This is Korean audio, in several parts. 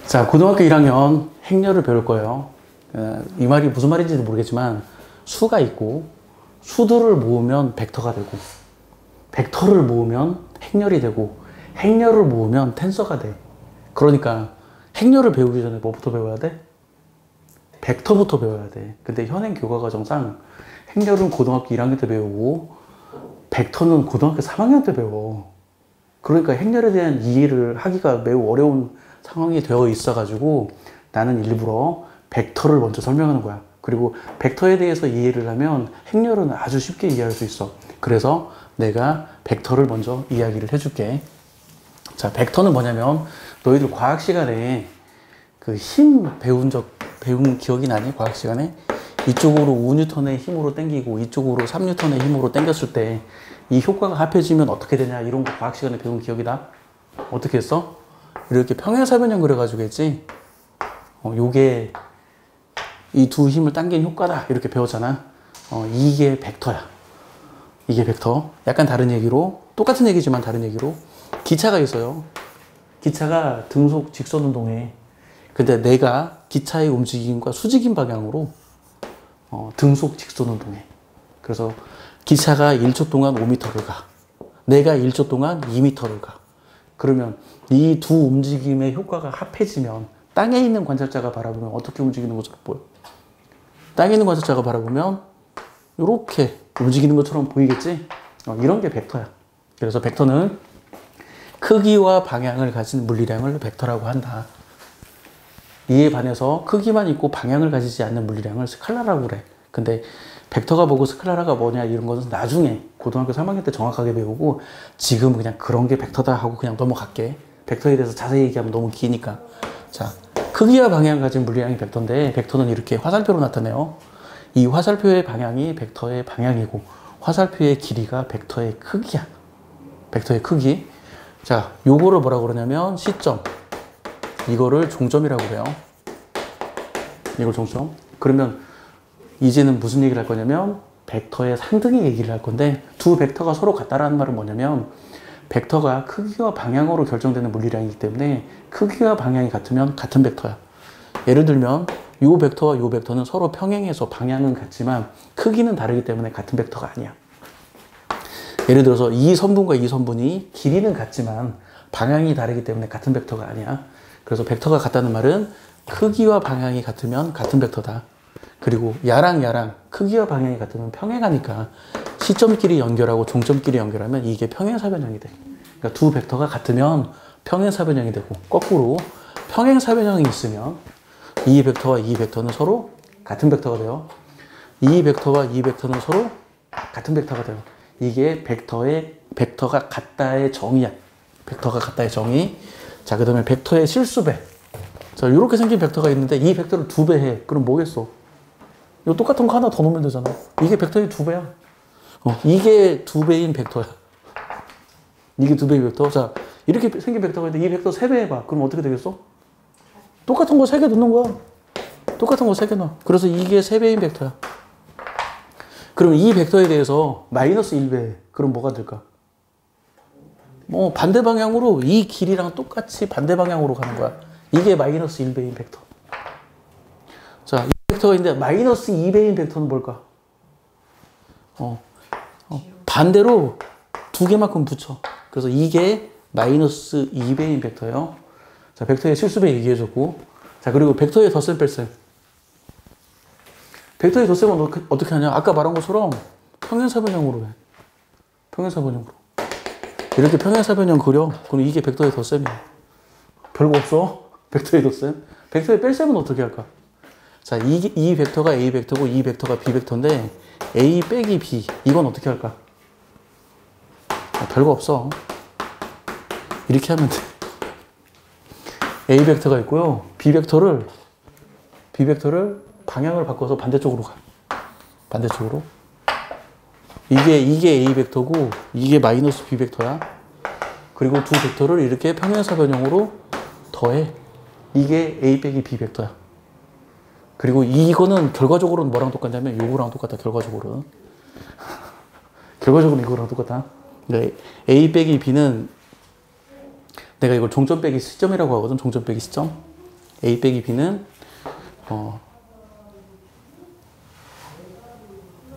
자, 고등학교 1학년 행렬을 배울 거예요. 이 말이 무슨 말인지도 모르겠지만 수가 있고 수들을 모으면 벡터가 되고 벡터를 모으면 행렬이 되고 행렬을 모으면 텐서가 돼. 그러니까 행렬을 배우기 전에 뭐부터 배워야 돼? 벡터부터 배워야 돼. 근데 현행 교과과정상 행렬은 고등학교 1학년 때 배우고 벡터는 고등학교 3학년 때 배워. 그러니까 행렬에 대한 이해를 하기가 매우 어려운 상황이 되어 있어가지고 나는 일부러 벡터를 먼저 설명하는 거야. 그리고 벡터에 대해서 이해를 하면 행렬은 아주 쉽게 이해할 수 있어. 그래서 내가 벡터를 먼저 이야기를 해줄게. 자, 벡터는 뭐냐면 너희들 과학 시간에 그 힘 배운 기억이 나니? 과학 시간에 이쪽으로 5N의 힘으로 당기고 이쪽으로 3N의 힘으로 당겼을 때 이 효과가 합해지면 어떻게 되냐 이런 거 과학 시간에 배운 기억이 나? 어떻게 했어? 이렇게 평행사변형 그려가지고 했지? 요게 이 두 힘을 당긴 효과다 이렇게 배웠잖아. 이게 벡터야. 이게 벡터. 약간 다른 얘기로, 똑같은 얘기지만 다른 얘기로 기차가 있어요. 기차가 등속 직선 운동해. 근데 내가 기차의 움직임과 수직인 방향으로 등속 직선 운동해. 그래서 기차가 1초 동안 5m를 가. 내가 1초 동안 2m를 가. 그러면 이 두 움직임의 효과가 합해지면 땅에 있는 관찰자가 바라보면 어떻게 움직이는 것처럼 보여? 땅에 있는 관찰자가 바라보면 이렇게 움직이는 것처럼 보이겠지? 이런 게 벡터야. 그래서 벡터는 크기와 방향을 가진 물리량을 벡터라고 한다. 이에 반해서 크기만 있고 방향을 가지지 않는 물리량을 스칼라라고 그래. 근데 벡터가 뭐고 스칼라가 뭐냐 이런 것은 나중에 고등학교 3학년 때 정확하게 배우고 지금 그냥 그런 게 벡터다 하고 그냥 넘어갈게. 벡터에 대해서 자세히 얘기하면 너무 기니까. 자, 크기와 방향을 가진 물리량이 벡터인데 벡터는 이렇게 화살표로 나타내요. 이 화살표의 방향이 벡터의 방향이고 화살표의 길이가 벡터의 크기야. 벡터의 크기. 자, 요거를 뭐라고 그러냐면 시점. 이거를 종점이라고 그래요. 이걸 종점. 그러면 이제는 무슨 얘기를 할 거냐면 벡터의 상등의 얘기를 할 건데 두 벡터가 서로 같다라는 말은 뭐냐면 벡터가 크기와 방향으로 결정되는 물리량이기 때문에 크기와 방향이 같으면 같은 벡터야. 예를 들면 요 벡터와 요 벡터는 서로 평행해서 방향은 같지만 크기는 다르기 때문에 같은 벡터가 아니야. 예를 들어서 이 선분과 이 선분이 길이는 같지만 방향이 다르기 때문에 같은 벡터가 아니야. 그래서 벡터가 같다는 말은 크기와 방향이 같으면 같은 벡터다. 그리고 야랑 크기와 방향이 같으면 평행하니까 시점끼리 연결하고 종점끼리 연결하면 이게 평행사변형이 돼. 그러니까 두 벡터가 같으면 평행사변형이 되고 거꾸로 평행사변형이 있으면 이 벡터와 이 벡터는 서로 같은 벡터가 돼요. 이 벡터와 이 벡터는 서로 같은 벡터가 돼요. 이게 벡터가 같다의 정의야. 벡터가 같다의 정의. 자, 그 다음에 벡터의 실수배. 자, 이렇게 생긴 벡터가 있는데 이 벡터를 2배 해. 그럼 뭐겠어? 이거 똑같은 거 하나 더 놓으면 되잖아. 이게 벡터의 2배야. 이게 2배인 벡터야. 이게 2배의 벡터. 자, 이렇게 생긴 벡터가 있는데 이 벡터 3배 해봐. 그럼 어떻게 되겠어? 똑같은 거 3개 넣는 거야. 똑같은 거 3개 넣어. 그래서 이게 3배인 벡터야. 그럼 이 벡터에 대해서 마이너스 1배. 그럼 뭐가 될까? 반대 방향으로 이 길이랑 똑같이 반대 방향으로 가는 거야. 이게 마이너스 1배인 벡터. 자, 이 벡터가 있는데 마이너스 2배인 벡터는 뭘까? 반대로 2개만큼 붙여. 그래서 이게 마이너스 2배인 벡터예요. 자, 벡터의 실수배 얘기해줬고. 자, 그리고 벡터의 덧셈 뺄셈. 벡터의 덧셈은 어떻게 하냐? 아까 말한 것처럼 평행사변형으로 해. 평행사변형으로. 이렇게 평행사변형 그려. 그럼 이게 벡터의 덧셈이야. 별거 없어. 벡터의 덧셈. 벡터의 뺄셈은 어떻게 할까? 자, 이 벡터가 A 벡터고 이 벡터가 B 벡터인데 A 빼기 B. 이건 어떻게 할까? 별거 없어. 이렇게 하면 돼. A 벡터가 있고요. B 벡터를 방향을 바꿔서 반대쪽으로 가. 반대쪽으로. 이게 A 벡터고 이게 마이너스 B 벡터야. 그리고 두 벡터를 이렇게 평행사변형으로 더해. 이게 A 빼기 B 벡터야. 그리고 이거는 결과적으로는 뭐랑 똑같냐면 요거랑 똑같다. 결과적으로는 이거랑 똑같아. 그러니까 A 빼기 B는 내가 이걸 종점 빼기 시점이라고 하거든. 종점 빼기 시점. A 빼기 B는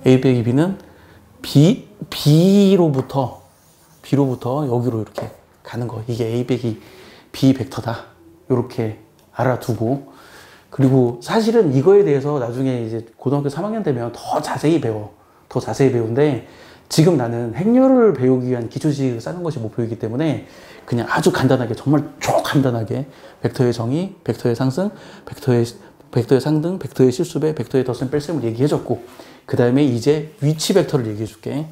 A 빼기 B는 B로부터 여기로 이렇게 가는 거. 이게 A 빼기 B 벡터다. 이렇게 알아두고, 그리고 사실은 이거에 대해서 나중에 이제 고등학교 3학년 되면 더 자세히 배우는데, 지금 나는 행렬을 배우기 위한 기초지식을 쌓는 것이 목표이기 때문에 그냥 아주 간단하게, 정말 간단하게 벡터의 정의, 벡터의 상승, 벡터의 상등, 벡터의 실수배, 벡터의 덧셈 뺄셈을 얘기해줬고, 그 다음에 이제 위치 벡터를 얘기해줄게.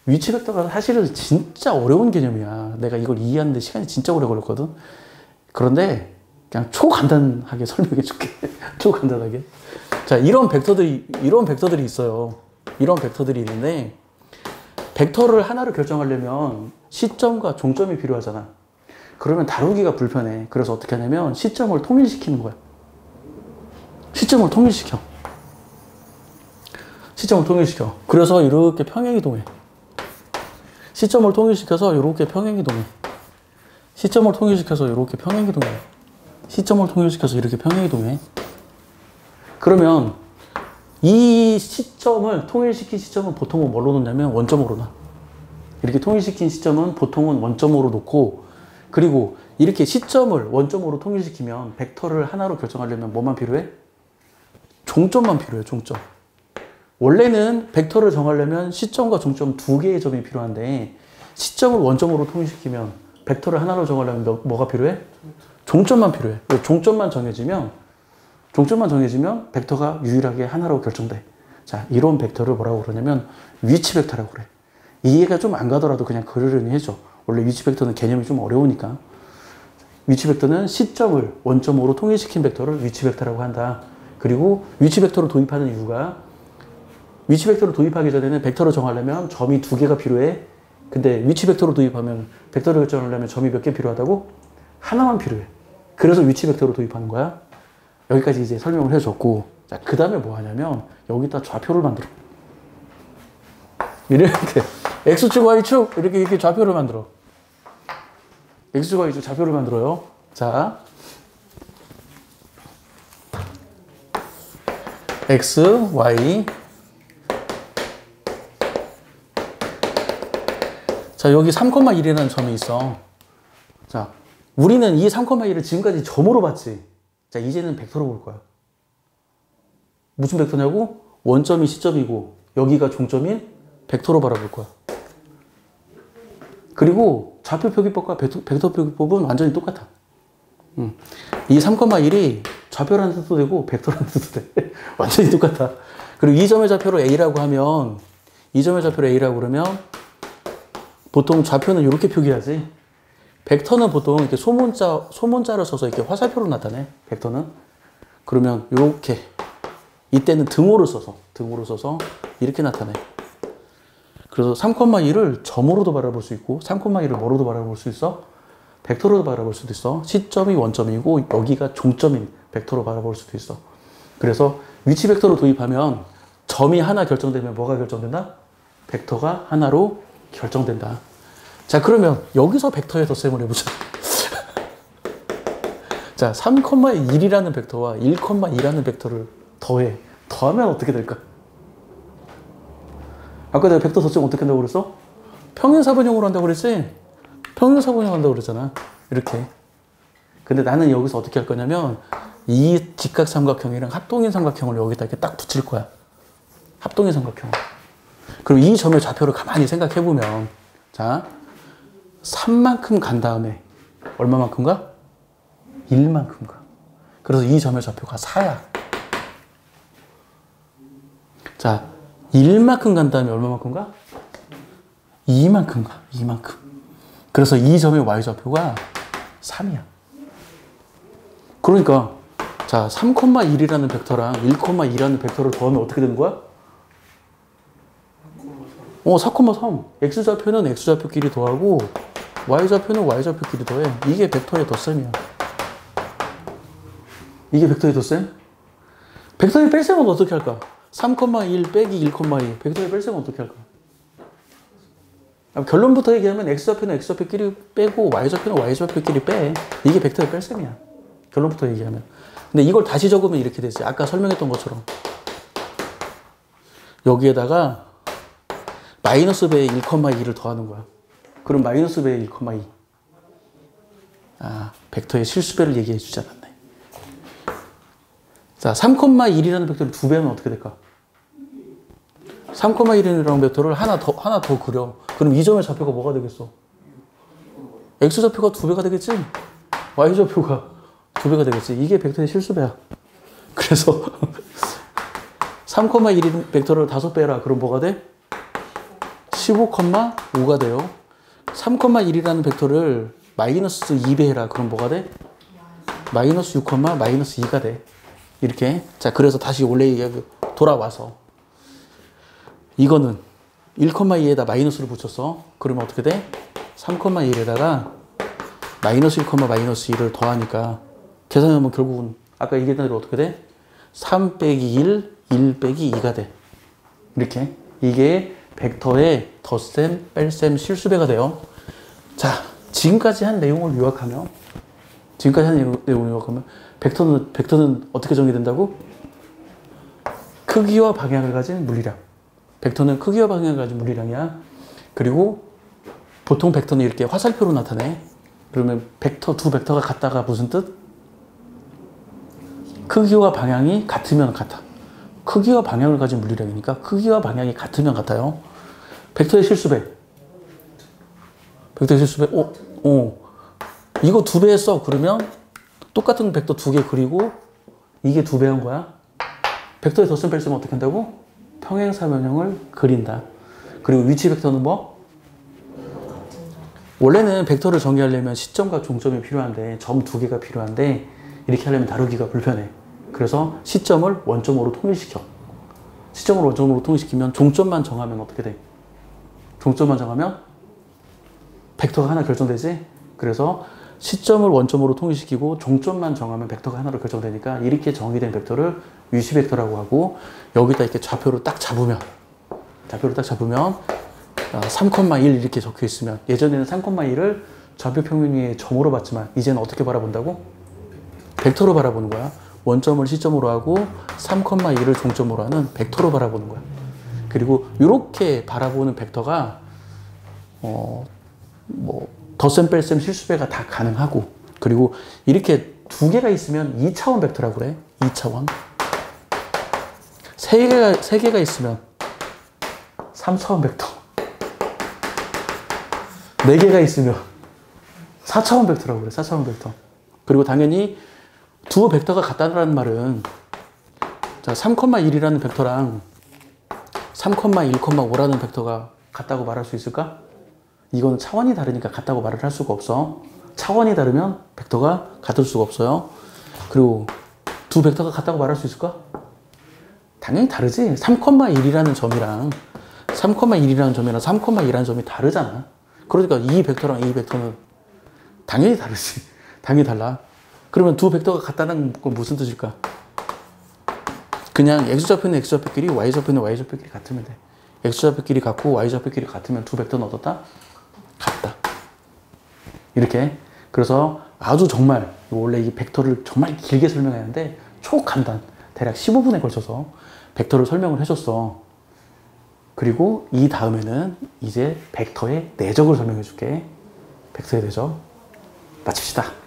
위치 벡터가 사실은 진짜 어려운 개념이야. 내가 이걸 이해하는데 시간이 진짜 오래 걸렸거든. 그런데 그냥 초간단하게 설명해줄게. 초간단하게. 자, 이런 벡터들이 있어요. 이런 벡터들이 있는데, 벡터를 하나를 결정하려면 시점과 종점이 필요하잖아. 그러면 다루기가 불편해. 그래서 어떻게 하냐면 시점을 통일시키는 거야. 시점을 통일시켜. 그래서 이렇게 평행이동해. 시점을 통일시켜서 이렇게 평행이동해. 시점을 통일시켜서 이렇게 평행이동해. 시점을 통일시켜서 이렇게 평행이동해. 그러면 이 시점을 통일시킨 시점은 보통은 뭘로 놓냐면 원점으로 놔. 이렇게 통일시킨 시점은 보통은 원점으로 놓고, 그리고 이렇게 시점을 원점으로 통일시키면 벡터를 하나로 결정하려면 뭐만 필요해? 종점만 필요해. 종점. 원래는 벡터를 정하려면 시점과 종점 두 개의 점이 필요한데, 시점을 원점으로 통일시키면 벡터를 하나로 정하려면 뭐가 필요해? 종점만 필요해. 종점만 정해지면 벡터가 유일하게 하나로 결정돼. 자, 이런 벡터를 뭐라고 그러냐면 위치 벡터라고 그래. 이해가 좀 안 가더라도 그냥 그러려니 해줘. 원래 위치 벡터는 개념이 좀 어려우니까. 위치 벡터는 시점을 원점으로 통일시킨 벡터를 위치 벡터라고 한다. 그리고 위치 벡터를 도입하는 이유가, 위치 벡터를 도입하기 전에는 벡터를 정하려면 점이 두 개가 필요해. 근데 위치 벡터로 도입하면 벡터를 결정하려면 점이 몇 개 필요하다고? 하나만 필요해. 그래서 위치 벡터로 도입하는 거야. 여기까지 이제 설명을 해줬고, 자, 그 다음에 뭐 하냐면 여기다 좌표를 만들어. 이렇게 X축, Y축 이렇게 좌표를 만들어. X축, Y축 좌표를 만들어요. 자, X, Y. 자, 여기 3,1이라는 점이 있어. 자, 우리는 이 3,1을 지금까지 점으로 봤지. 자, 이제는 벡터로 볼 거야. 무슨 벡터냐고? 원점이 시점이고 여기가 종점인 벡터로 바라볼 거야. 그리고 좌표 표기법과 벡터 표기법은 완전히 똑같아. 이 3,1이 좌표라는 뜻도 되고 벡터라는 뜻도 돼. 완전히 똑같아. 그리고 이 점의 좌표를 A라고 하면, 이 점의 좌표를 A라고 그러면 보통 좌표는 이렇게 표기하지. 벡터는 보통 이렇게 소문자를 써서 이렇게 화살표로 나타내. 벡터는. 그러면 이렇게, 이때는 등호를 써서 이렇게 나타내. 그래서 3,1을 점으로도 바라볼 수 있고 3,1을 뭐로도 바라볼 수 있어? 벡터로도 바라볼 수도 있어. 시점이 원점이고 여기가 종점인 벡터로 바라볼 수도 있어. 그래서 위치 벡터로 도입하면 점이 하나 결정되면 뭐가 결정된다? 벡터가 하나로 결정된다. 자, 그러면 여기서 벡터의 덧셈을 해보자. 자, 3,1이라는 벡터와 1,2라는 벡터를 더해. 더하면 어떻게 될까? 아까 내가 벡터 덧셈 어떻게 한다고 그랬어? 평행사변형으로 한다고 그랬지? 평행사변형 한다고 그랬잖아. 이렇게. 근데 나는 여기서 어떻게 할 거냐면 이 직각삼각형이랑 합동인 삼각형을 여기다 이렇게 딱 붙일 거야. 합동인 삼각형. 그럼 이 점의 좌표를 가만히 생각해보면, 자, 3만큼 간 다음에 얼마만큼 가? 1만큼 가. 그래서 이 점의 좌표가 4야. 자, 1만큼 간 다음에 얼마만큼 가? 2만큼 가. 2만큼. 그래서 이 점의 y좌표가 3이야. 그러니까 자, 3,1이라는 벡터랑 1,2라는 벡터를 더하면 어떻게 되는 거야? 4,3. x좌표는 x좌표끼리 더하고 y좌표는 y좌표끼리 더해. 이게 벡터의 덧셈이야. 이게 벡터의 덧셈? 벡터의 뺄셈은 어떻게 할까? 3,1 빼기 1,2. 벡터의 뺄셈은 어떻게 할까? 결론부터 얘기하면 x좌표는 x좌표끼리 빼고 y좌표는 y좌표끼리 빼. 이게 벡터의 뺄셈이야. 결론부터 얘기하면. 근데 이걸 다시 적으면 이렇게 되지. 아까 설명했던 것처럼. 여기에다가 마이너스 배의 1,2를 더하는 거야. 그럼 마이너스 배의 1,2. 아, 벡터의 실수배를 얘기해 주지 않았네. 자, 3,1이라는 벡터를 2배하면 어떻게 될까? 3,1이라는 벡터를 하나 더 그려. 그럼 이 점의 좌표가 뭐가 되겠어? X좌표가 2배가 되겠지? Y좌표가 2배가 되겠지? 이게 벡터의 실수배야. 그래서 3,1인 벡터를 5배라. 그럼 뭐가 돼? 15,5가 돼요. 3,1이라는 벡터를 마이너스 2배 해라. 그럼 뭐가 돼? 마이너스 6, 마이너스 2가 돼. 이렇게. 자, 그래서 다시 원래 얘기하고 돌아와서 이거는 1,2에다 마이너스를 붙였어. 그러면 어떻게 돼? 3,1에다가 마이너스 1, 마이너스 2를 더하니까 계산하면 결국은 아까 얘기했던 대로 어떻게 돼? 3 빼기 1 빼기 2가 돼. 이렇게. 이게 벡터의 덧셈, 뺄셈, 실수배가 돼요. 자, 지금까지 한 내용을 요약하면 벡터는 어떻게 정의된다고? 크기와 방향을 가진 물리량. 벡터는 크기와 방향을 가진 물리량이야. 그리고 보통 벡터는 이렇게 화살표로 나타내. 그러면 두 벡터가 같다가 무슨 뜻? 크기와 방향이 같으면 같아. 크기와 방향을 가진 물리량이니까 크기와 방향이 같으면 같아요. 벡터의 실수배. 벡터의 실수배. 이거 2배 했어. 그러면 똑같은 벡터 2개 그리고 이게 2배 한 거야. 벡터의 덧셈 뺄셈은 어떻게 한다고? 평행사변형을 그린다. 그리고 위치 벡터는 뭐? 원래는 벡터를 정의하려면 시점과 종점이 필요한데 점 2개가 필요한데 이렇게 하려면 다루기가 불편해. 그래서 시점을 원점으로 통일시켜. 시점을 원점으로 통일시키면 종점만 정하면 어떻게 돼? 종점만 정하면 벡터가 하나 결정되지? 그래서 시점을 원점으로 통일시키고 종점만 정하면 벡터가 하나로 결정되니까 이렇게 정의된 벡터를 위치 벡터라고 하고 여기다 이렇게 좌표를 딱 잡으면 3,1 이렇게 적혀 있으면 예전에는 3,1을 좌표 평면 위에 점으로 봤지만 이제는 어떻게 바라본다고? 벡터로 바라보는 거야. 원점을 시점으로 하고 3,1을 종점으로 하는 벡터로 바라보는 거야. 그리고 이렇게 바라보는 벡터가 덧셈 뺄셈 실수배가 다 가능하고 그리고 이렇게 2개가 있으면 2차원 벡터라고 그래. 2차원. 3개가 있으면 3차원 벡터. 4개가 있으면 4차원 벡터라고 그래. 4차원 벡터. 그리고 당연히 두 벡터가 같다는 말은 자, 3,1이라는 벡터랑 3,1,5라는 벡터가 같다고 말할 수 있을까? 이건 차원이 다르니까 같다고 말을 할 수가 없어. 차원이 다르면 벡터가 같을 수가 없어요. 그리고 두 벡터가 같다고 말할 수 있을까? 당연히 다르지. 3,1이라는 점이랑 3,2라는 점이 다르잖아. 그러니까 이 벡터랑 이 벡터는 당연히 다르지. 당연히 달라. 그러면 두 벡터가 같다는 건 무슨 뜻일까? 그냥 X좌표는 X좌표끼리, Y좌표는 Y좌표끼리 같으면 돼. X좌표끼리 같고 Y좌표끼리 같으면 두 벡터는 어떻다? 같다. 이렇게. 그래서 아주 정말 원래 이 벡터를 정말 길게 설명하는데 초간단, 대략 15분에 걸쳐서 벡터를 설명을 해줬어. 그리고 이 다음에는 이제 벡터의 내적을 설명해 줄게. 벡터의 내적. 마칩시다.